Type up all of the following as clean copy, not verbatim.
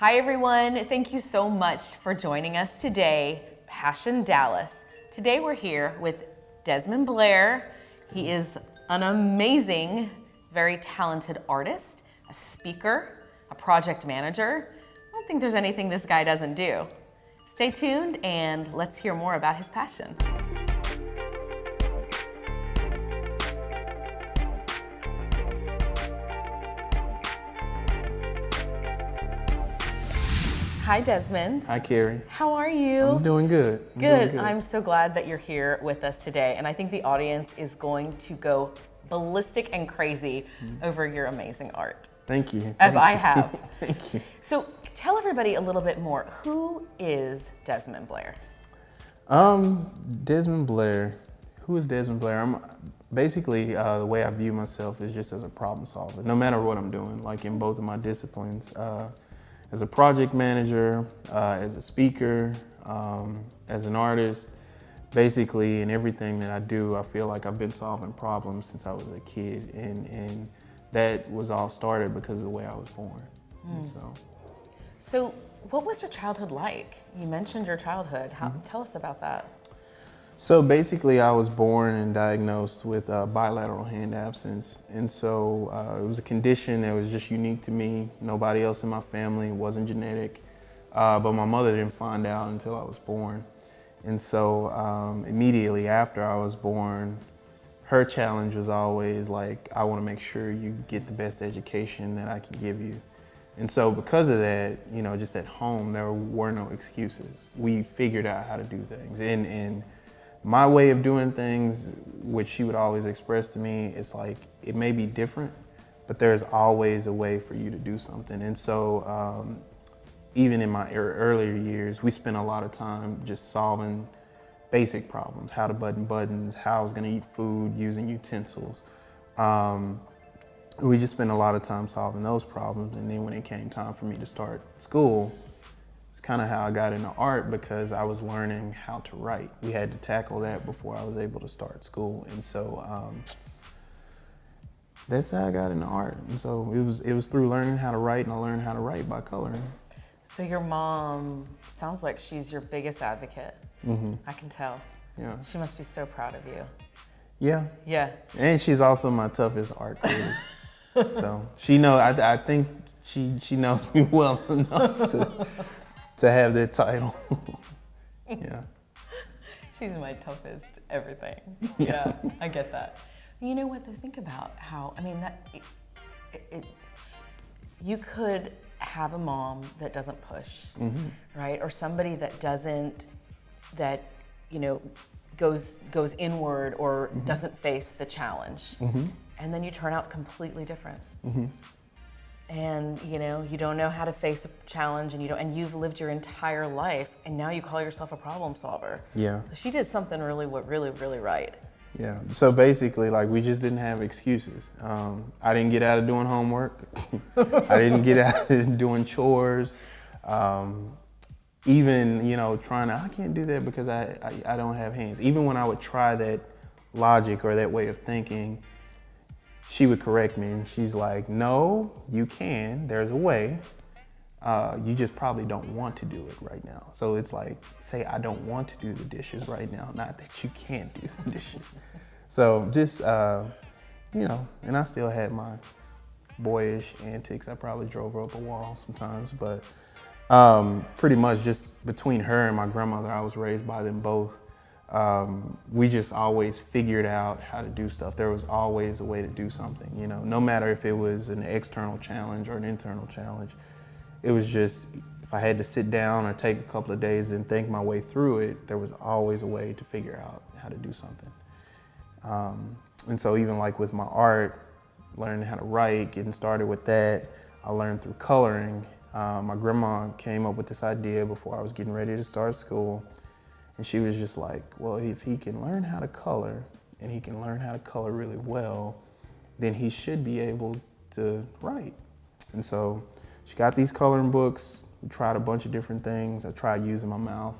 Hi everyone, thank you so much for joining us today, Passion Dallas. Today we're here with Desmond Blair. He is an amazing, very talented artist, a speaker, a project manager. I don't think there's anything this guy doesn't do. Stay tuned and let's hear more about his passion. Hi, Desmond. Hi, Carrie. How are you? I'm doing good. Good. I'm so glad that you're here with us today. And I think the audience is going to go ballistic and crazy over your amazing art. Thank you. As I have. Thank you. So tell everybody a little bit more. Who is Desmond Blair? Desmond Blair. Who is Desmond Blair? I'm basically the way I view myself is just as a problem solver, no matter what I'm doing, like in both of my disciplines. As a project manager, as a speaker, as an artist, basically in everything that I do, I feel like I've been solving problems since I was a kid, and that was all started because of the way I was born. So what was your childhood like? You mentioned your childhood. Tell us about that. So basically I was born and diagnosed with bilateral hand absence. And so it was a condition that was just unique to me. Nobody else in my family, it wasn't genetic. But my mother didn't find out until I was born. And so immediately after I was born, her challenge was always like, I want to make sure you get the best education that I can give you. And so because of that, you know, just at home, there were no excuses. We figured out how to do things. And my way of doing things, which she would always express to me, is like, it may be different, but there's always a way for you to do something. And so even in my earlier years, we spent a lot of time just solving basic problems, how to button buttons, how I was gonna eat food, using utensils. We just spent a lot of time solving those problems. And then when it came time for me to start school, it's kind of how I got into art, because I was learning how to write. We had to tackle that before I was able to start school. And so that's how I got into art. And so it was through learning how to write, and I learned how to write by coloring. So your mom sounds like she's your biggest advocate. I can tell. Yeah. She must be so proud of you. Yeah. Yeah. And she's also my toughest art critic. So she knows, I think she knows me well enough to have that title. Yeah. She's my toughest everything. Yeah, I get that. You know what, though, think about how, I mean, that you could have a mom that doesn't push, right? Or somebody that doesn't, that, you know, goes inward or doesn't face the challenge. And then you turn out completely different. And you know, you don't know how to face a challenge, and you've lived your entire life, and now you call yourself a problem solver. Yeah. She did something really right. Yeah. So basically, like, we just didn't have excuses. I didn't get out of doing homework. I didn't get out of doing chores. Even, you know, I can't do that because I don't have hands. Even when I would try that logic or that way of thinking, she would correct me, and she's like, no, you can, there's a way. You just probably don't want to do it right now. So it's like, say I don't want to do the dishes right now, not that you can't do the dishes. So just, you know, and I still had my boyish antics. I probably drove her up a wall sometimes, but pretty much just between her and my grandmother, I was raised by them both. We just always figured out how to do stuff. There was always a way to do something, you know, no matter if it was an external challenge or an internal challenge. It was just, if I had to sit down or take a couple of days and think my way through it, there was always a way to figure out how to do something. And so even like with my art, learning how to write, getting started with that, I learned through coloring. My grandma came up with this idea before I was getting ready to start school. And she was just like, well, if he can learn how to color, and he can learn how to color really well, then he should be able to write. And so she got these coloring books. We tried a bunch of different things. I tried using my mouth,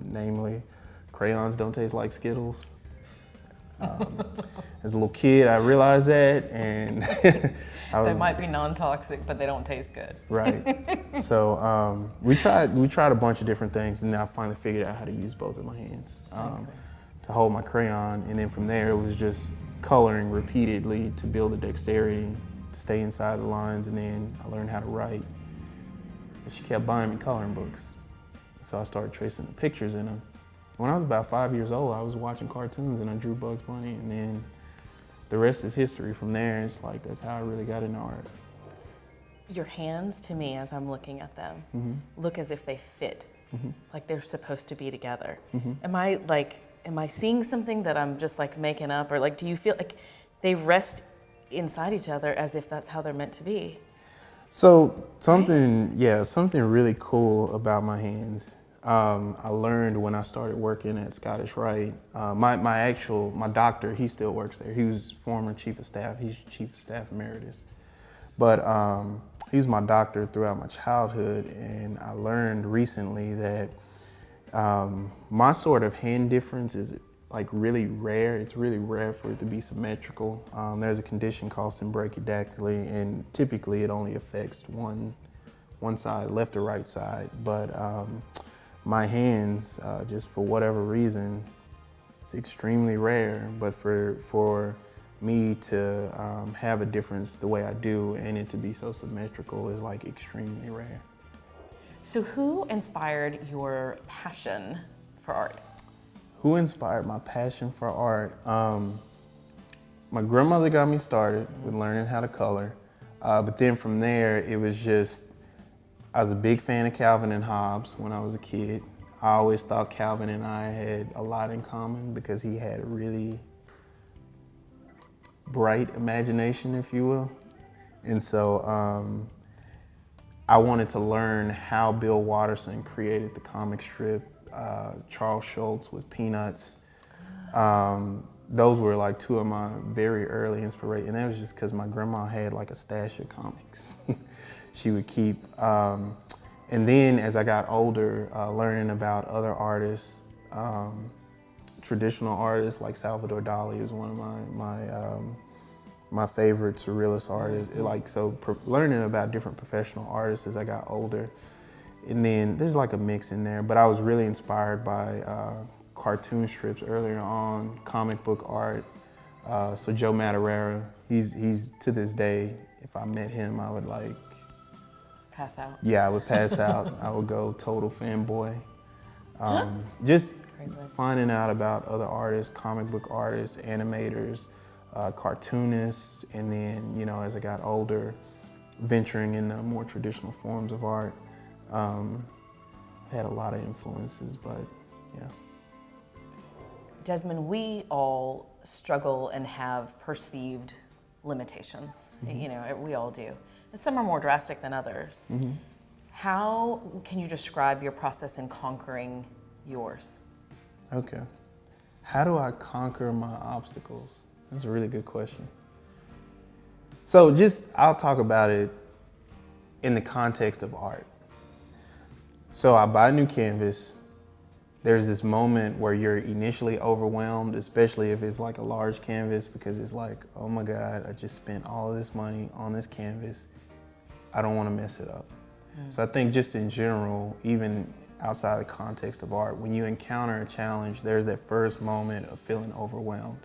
namely, crayons don't taste like Skittles. As a little kid, I realized that, and They might be non-toxic, but they don't taste good. Right. So we tried a bunch of different things, and then I finally figured out how to use both of my hands to hold my crayon, and then from there it was just coloring repeatedly to build the dexterity to stay inside the lines, and then I learned how to write. And she kept buying me coloring books, so I started tracing the pictures in them. When I was about 5 years old, I was watching cartoons and I drew Bugs Bunny, and then the rest is history from there. It's like, that's how I really got into art. Your hands, to me, as I'm looking at them, look as if they fit, like they're supposed to be together. Am I seeing something that I'm just like making up, or like, do you feel like they rest inside each other as if that's how they're meant to be? So something really cool about my hands. I learned when I started working at Scottish Rite. My doctor, he still works there. He was former chief of staff. He's chief of staff emeritus. But he was my doctor throughout my childhood, and I learned recently that my sort of hand difference is like really rare. It's really rare for it to be symmetrical. There's a condition called symbrachydactyly, and typically it only affects one side, left or right side. But my hands, just for whatever reason, it's extremely rare. But for me to have a difference the way I do and it to be so symmetrical is like extremely rare. So who inspired your passion for art? Who inspired my passion for art? My grandmother got me started with learning how to color. But then from there, it was just, I was a big fan of Calvin and Hobbes when I was a kid. I always thought Calvin and I had a lot in common because he had a really bright imagination, if you will. And so I wanted to learn how Bill Watterson created the comic strip, Charles Schulz with Peanuts. Those were like two of my very early inspirations. And that was just because my grandma had like a stash of comics she would keep. And then as I got older, learning about other artists, traditional artists like Salvador Dali is one of my favorite surrealist artists. Learning about different professional artists as I got older. And then there's like a mix in there, but I was really inspired by cartoon strips earlier on, comic book art. So Joe Madureira, he's to this day, if I met him, I would like pass out. Yeah, I would pass out. I would go total fanboy. Just finding out about other artists, comic book artists, animators, cartoonists, and then, you know, as I got older, venturing into more traditional forms of art. Had a lot of influences, but yeah. Desmond, we all struggle and have perceived limitations. You know, we all do. Some are more drastic than others. How can you describe your process in conquering yours? Okay. How do I conquer my obstacles? That's a really good question. So I'll talk about it in the context of art. So I buy a new canvas. There's this moment where you're initially overwhelmed, especially if it's like a large canvas, because it's like, oh my God, I just spent all of this money on this canvas. I don't want to mess it up. So I think just in general, even outside the context of art, when you encounter a challenge, there's that first moment of feeling overwhelmed.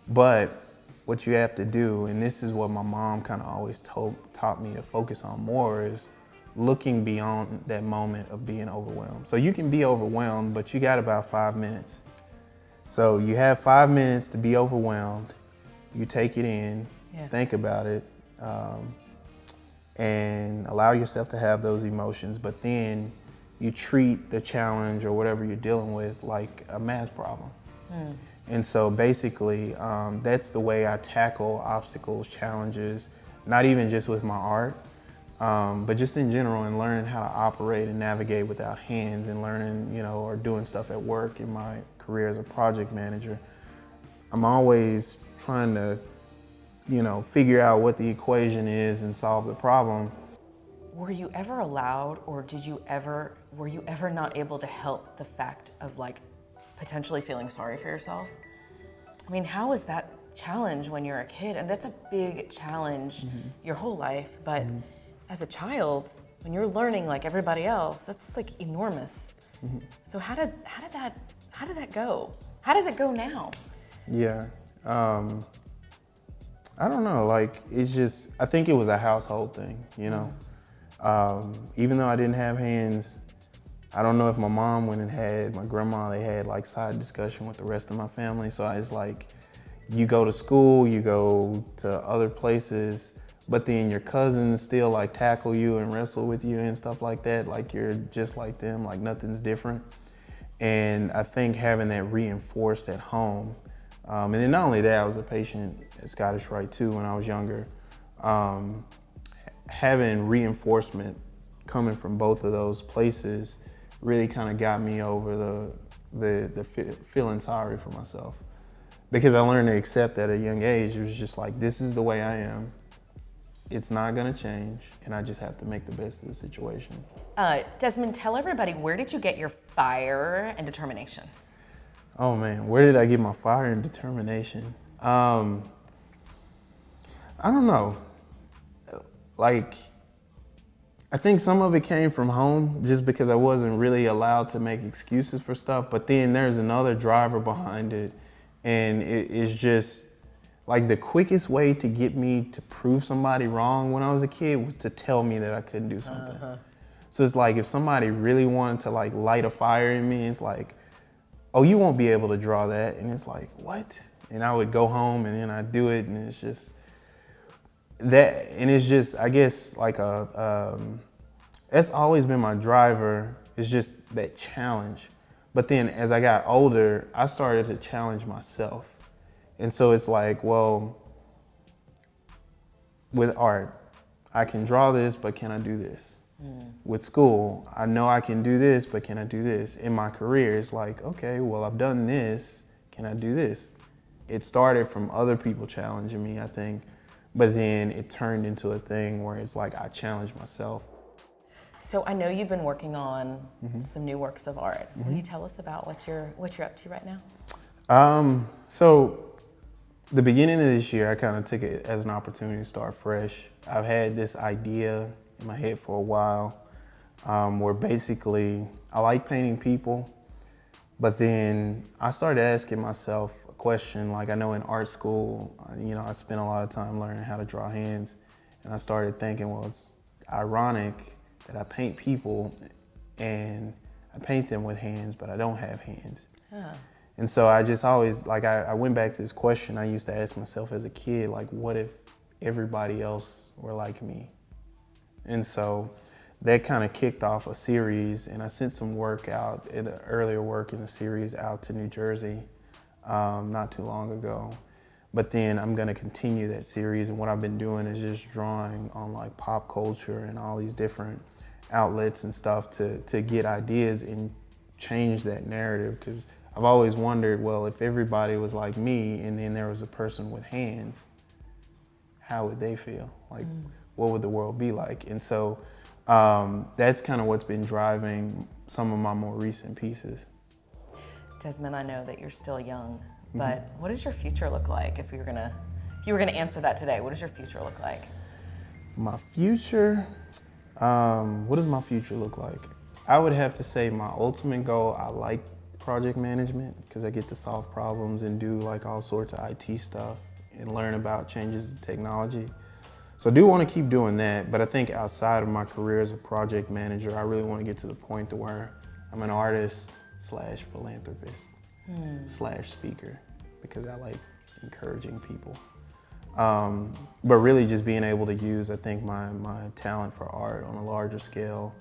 But what you have to do, and this is what my mom kind of always taught me to focus on more, is looking beyond that moment of being overwhelmed. So you can be overwhelmed, but you got about 5 minutes. So you have 5 minutes to be overwhelmed. You take it in, think about it, and allow yourself to have those emotions, but then you treat the challenge or whatever you're dealing with like a math problem. And so basically, that's the way I tackle obstacles, challenges, not even just with my art, but just in general, and learning how to operate and navigate without hands, and learning, you know, or doing stuff at work in my career as a project manager. I'm always trying to, you know, figure out what the equation is and solve the problem. Were you ever allowed, or were you ever not able to help the fact of like potentially feeling sorry for yourself? I mean, how has that challenge when you're a kid, and that's a big challenge your whole life. But as a child, when you're learning like everybody else, that's like enormous. So how did that go? How does it go now? Yeah. I don't know, like, it's just, I think it was a household thing, you know? Even though I didn't have hands, I don't know if my mom went and had, my grandma, they had like side discussion with the rest of my family. So it's like, you go to school, you go to other places, but then your cousins still like tackle you and wrestle with you and stuff like that. Like you're just like them, like nothing's different. And I think having that reinforced at home, and then not only that, I was a patient at Scottish Rite too when I was younger. Having reinforcement coming from both of those places really kind of got me over the feeling sorry for myself. Because I learned to accept at a young age. It was just like, this is the way I am. It's not gonna change, and I just have to make the best of the situation. Desmond, tell everybody, where did you get your fire and determination? Oh man, where did I get my fire and determination? I don't know. Like, I think some of it came from home just because I wasn't really allowed to make excuses for stuff, but then there's another driver behind it, and it is just like the quickest way to get me to prove somebody wrong when I was a kid was to tell me that I couldn't do something. So it's like if somebody really wanted to like light a fire in me, it's like, oh, you won't be able to draw that. And it's like, what? And I would go home and then I'd do it, and it's just that, and it's just, I guess, like that's always been my driver. It's just that challenge. But then as I got older, I started to challenge myself. And so it's like, well, with art, I can draw this, but can I do this? With school, I know I can do this, but can I do this? In my career, it's like, okay, well, I've done this, can I do this? It started from other people challenging me, I think, but then it turned into a thing where it's like I challenge myself. So I know you've been working on some new works of art. Will you tell us about what you're up to right now? So the beginning of this year, I kind of took it as an opportunity to start fresh. I've had this idea in my head for a while, where basically I like painting people, but then I started asking myself a question. Like, I know in art school, you know, I spent a lot of time learning how to draw hands, and I started thinking, well, it's ironic that I paint people and I paint them with hands, but I don't have hands. And so I just always, like, I went back to this question I used to ask myself as a kid, like, what if everybody else were like me? And so that kind of kicked off a series, and I sent some work out, earlier work in the series out to New Jersey not too long ago. But then I'm gonna continue that series, and what I've been doing is just drawing on like pop culture and all these different outlets and stuff to get ideas and change that narrative. Because I've always wondered, well, if everybody was like me and then there was a person with hands, how would they feel? Like, what would the world be like? And so that's kind of what's been driving some of my more recent pieces. Desmond, I know that you're still young, but what does your future look like? If you were gonna answer that today, what does your future look like? My future, what does my future look like? I would have to say my ultimate goal, I like project management because I get to solve problems and do like all sorts of IT stuff and learn about changes in technology. So I do want to keep doing that, but I think outside of my career as a project manager, I really want to get to the point to where I'm an artist slash philanthropist slash speaker, because I like encouraging people. But really just being able to use, I think, my talent for art on a larger scale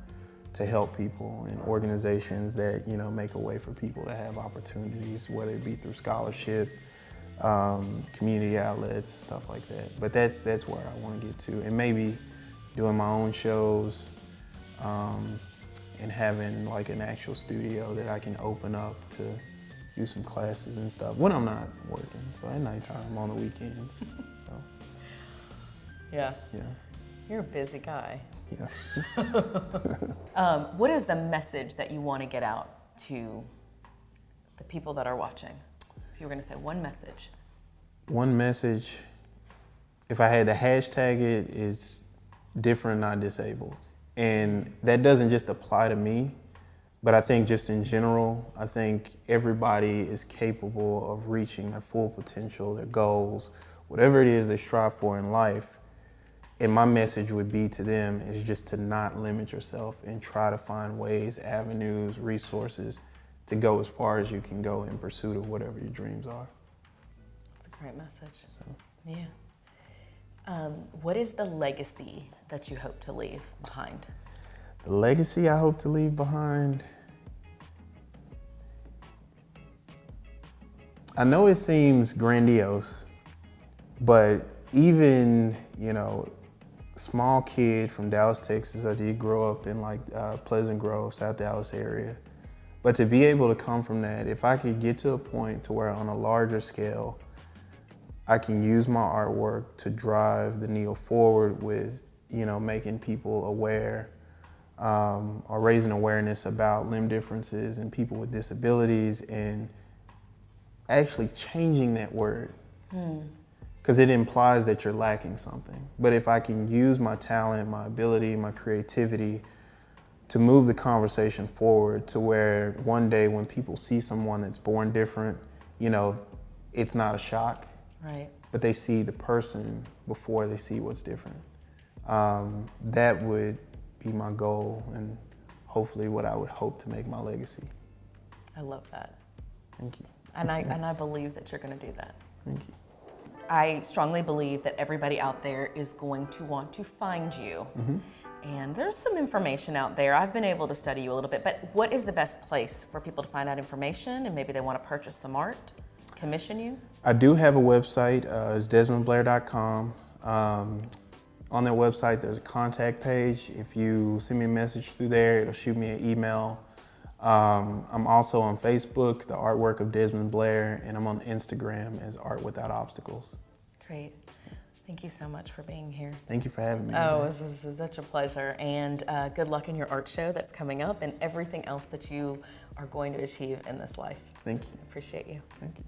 to help people and organizations that, you know, make a way for people to have opportunities, whether it be through scholarship, community outlets, stuff like that. But that's where I want to get to, and maybe doing my own shows, and having like an actual studio that I can open up to do some classes and stuff when I'm not working. So at nighttime, on the weekends. So Yeah. yeah. You're a busy guy. Yeah. What is the message that you want to get out to the people that are watching? If you were going to say one message. One message, if I had to hashtag it, is different, not disabled. And that doesn't just apply to me, but I think just in general, I think everybody is capable of reaching their full potential, their goals, whatever it is they strive for in life. And my message would be to them is just to not limit yourself and try to find ways, avenues, resources to go as far as you can go in pursuit of whatever your dreams are. That's a great message. So. Yeah. What is the legacy that you hope to leave behind? The legacy I hope to leave behind, I know it seems grandiose, but even, small kid from Dallas, Texas, I did grow up in Pleasant Grove, South Dallas area. But to be able to come from that, if I could get to a point to where on a larger scale, I can use my artwork to drive the needle forward with, making people aware or raising awareness about limb differences and people with disabilities and actually changing that word. Because it implies that you're lacking something. But if I can use my talent, my ability, my creativity to move the conversation forward to where one day when people see someone that's born different, it's not a shock. Right. But they see the person before they see what's different. That would be my goal and hopefully what I would hope to make my legacy. I love that. Thank you. And I believe that you're going to do that. Thank you. I strongly believe that everybody out there is going to want to find you. And there's some information out there. I've been able to study you a little bit, but what is the best place for people to find out information and maybe they want to purchase some art, commission you? I do have a website, it's desmondblair.com. On their website, there's a contact page. If you send me a message through there, it'll shoot me an email. I'm also on Facebook, the artwork of Desmond Blair, and I'm on Instagram as Art Without Obstacles. Great. Thank you so much for being here. Thank you for having me. Oh, this is such a pleasure. And good luck in your art show that's coming up and everything else that you are going to achieve in this life. Thank you. Appreciate you. Thank you.